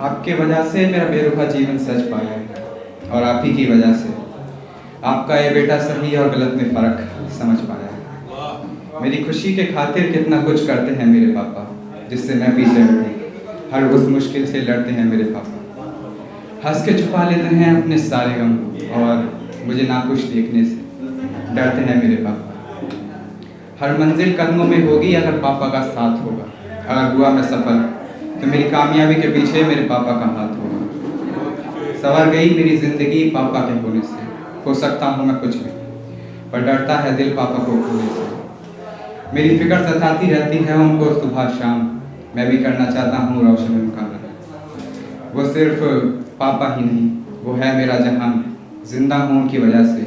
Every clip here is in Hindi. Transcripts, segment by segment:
आपके वजह से मेरा बेरुखा जीवन सच पाया है और आप ही की वजह से आपका ये बेटा सही और गलत में फ़र्क समझ पाया है। मेरी खुशी के खातिर कितना कुछ करते हैं मेरे पापा, जिससे मैं पीछे हटूं। हर उस मुश्किल से लड़ते हैं मेरे पापा, हंस के छुपा लेते हैं अपने सारे गम और मुझे नाखुश देखने से डरते हैं मेरे पापा। हर मंजिल कदमों में होगी अगर पापा का साथ होगा। अगर हुआ मैं सफल तो मेरी कामयाबी के पीछे मेरे पापा का हाथ होगा। संवर गई मेरी ज़िंदगी पापा के होने से। हो सकता हूँ मैं कुछ भी, पर डरता है दिल पापा को खोने से। मेरी फिक्र सताती रहती है उनको सुबह शाम। मैं भी करना चाहता हूँ रोशन उनका नाम। वो सिर्फ पापा ही नहीं, वो है मेरा जहान। जिंदा हूँ उनकी वजह से,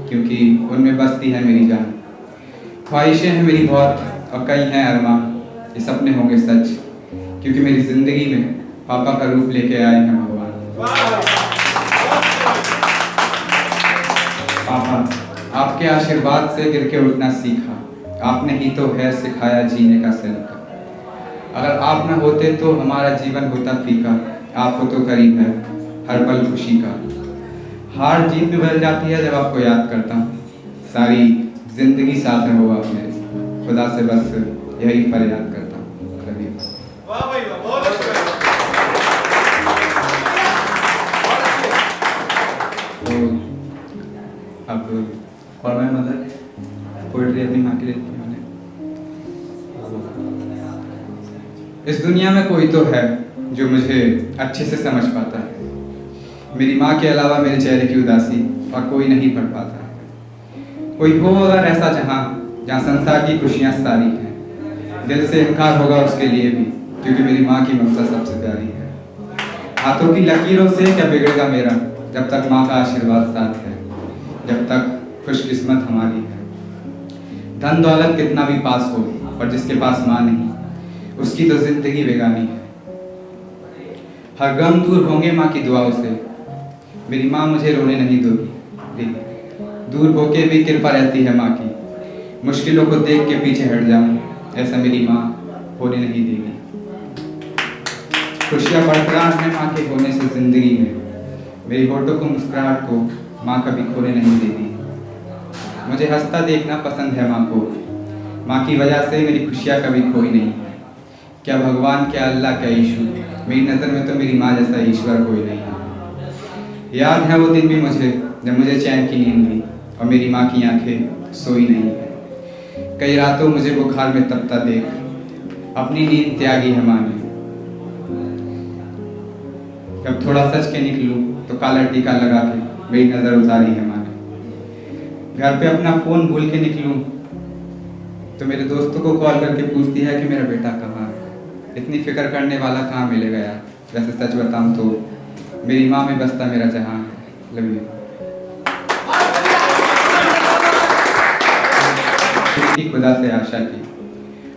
क्योंकि उनमें बसती है मेरी जान। ख्वाहिशें हैं मेरी बहुत और कई हैं अरमान। ये सपने होंगे सच, क्योंकि मेरी ज़िंदगी में पापा का रूप लेके आए हैं भगवान। पापा, आपके आशीर्वाद से गिर के उठना सीखा। आपने ही तो है सिखाया जीने का सलीका। अगर आप न होते तो हमारा जीवन होता फीका। आप हो तो करीब है हर पल खुशी का। हार जीत में बदल जाती है जब आपको याद करता हूँ। सारी जिंदगी साथ रहो आप मेरे। खुदा से बस यही फरियाद करता हूँ कभी। वाह भाई वाह, बहुत अच्छा। तो अब और मैं मदर पोइट्री अपनी माँ के लिए लिखी मैंने। इस दुनिया में कोई तो है जो मुझे अच्छे से समझ पाता है। मेरी माँ के अलावा मेरे चेहरे की उदासी और कोई नहीं पढ़ पाता है। कोई हो अगर ऐसा जहाँ संसार की खुशियाँ सारी हैं, दिल से इनकार होगा उसके लिए भी, क्योंकि मेरी माँ की ममता सबसे प्यारी है। हाथों की लकीरों से क्या बिगड़ेगा मेरा, जब तक माँ का आशीर्वाद साथ है, जब तक खुशकिस्मत हमारी है। धन दौलत कितना भी पास हो, पर जिसके पास माँ नहीं, उसकी तो जिंदगी बेगानी है। हर गम दूर होंगे माँ की दुआओं से। मेरी माँ मुझे रोने नहीं दोगी, दूर होके भी कृपा रहती है माँ की। मुश्किलों को देख के पीछे हट जाऊं, ऐसा मेरी माँ होने नहीं देगी। खुशियाँ बरकरार हैं माँ के होने से जिंदगी में। मेरी होठों को मुस्कुराहट को माँ कभी खोने नहीं देगी। मुझे हंसता देखना पसंद है माँ को। माँ की वजह से मेरी खुशियाँ कभी खोई नहीं है। क्या भगवान, क्या अल्लाह, क्या यीशु, मेरी नज़र में तो मेरी माँ जैसा ईश्वर कोई नहीं है। याद है वो दिन भी मुझे जब मुझे चैन की नींद ली और मेरी माँ की आंखें सोई नहीं है। कई रातों मुझे बुखार में तपता देख अपनी नींद त्यागी है माँ ने। जब थोड़ा सच के निकलूं तो काला टीका लगा के मेरी नज़र उतारी है माँ ने। घर पे अपना फ़ोन भूल के निकलूं तो मेरे दोस्तों को कॉल करके पूछती है कि मेरा बेटा कहाँ है। इतनी फिक्र करने वाला कहाँ मिलेगा यार। वैसे सच बताऊं तो मेरी माँ में बसता मेरा जहां है। Love you. खुदा से आशा की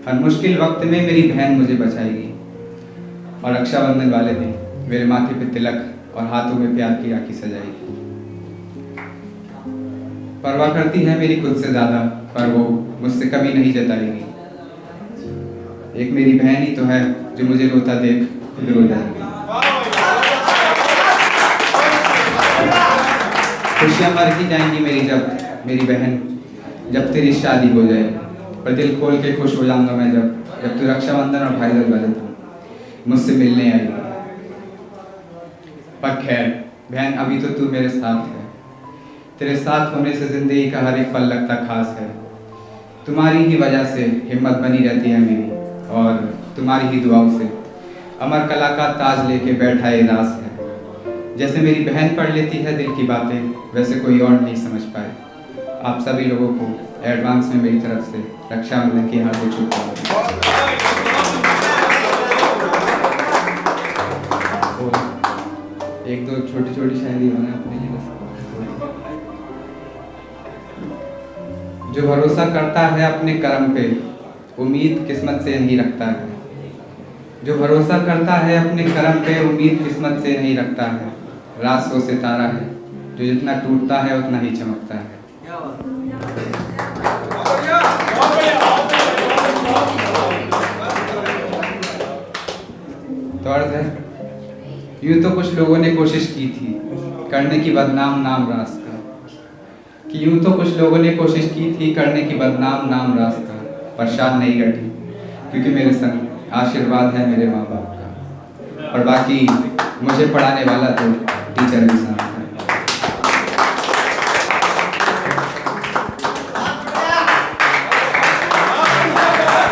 हर मुश्किल वक्त में मेरी बहन मुझे बचाएगी, और रक्षाबंधन वाले दिन मेरे माथे पे तिलक और हाथों में प्यार की राखी सजाएगी। परवाह करती है मेरी खुद से ज़्यादा, पर वो मुझसे कभी नहीं जताएगी। एक मेरी बहन ही तो है जो मुझे रोता देख खुद रो जाएगी। खुशियाँ मर ही जाएंगी मेरी जब मेरी बहन, जब तेरी शादी हो जाएगी। पर दिल खोल के खुश हो जाऊंगा मैं जब तू रक्षाबंधन और भाई दूज वाले दिन मुझसे मिलने आएगी। पर खैर बहन, अभी तो तू मेरे साथ है। तेरे साथ होने से जिंदगी का हर एक पल लगता खास है। तुम्हारी ही वजह से हिम्मत बनी रहती है मेरी, और तुम्हारी ही दुआओं से अमर कला का ताज लेके बैठा ये दास है। जैसे मेरी बहन पढ़ लेती है दिल की बातें, वैसे कोई और नहीं समझ पाए। आप सभी लोगों को एडवांस में मेरी तरफ से रक्षाबंधन की हार्दिक शुभकामनाएं। एक दो छोटी छोटी शायरी होना अपने लिए। जो भरोसा करता है अपने कर्म पे, उम्मीद किस्मत से नहीं रखता है। जो भरोसा करता है अपने कर्म पे, उम्मीद किस्मत से नहीं रखता है। रात वो सितारा है जो जितना टूटता है उतना ही चमकता है। तो अर्ज है यूँ तो कुछ लोगों ने कोशिश की थी करने की बदनाम नाम रास्ता, कि यूँ तो कुछ लोगों ने कोशिश की थी करने की बदनाम नाम रास्ता, पर शान नहीं घटी क्योंकि मेरे संग आशीर्वाद है मेरे माँ बाप का। और बाकी मुझे पढ़ाने वाला तो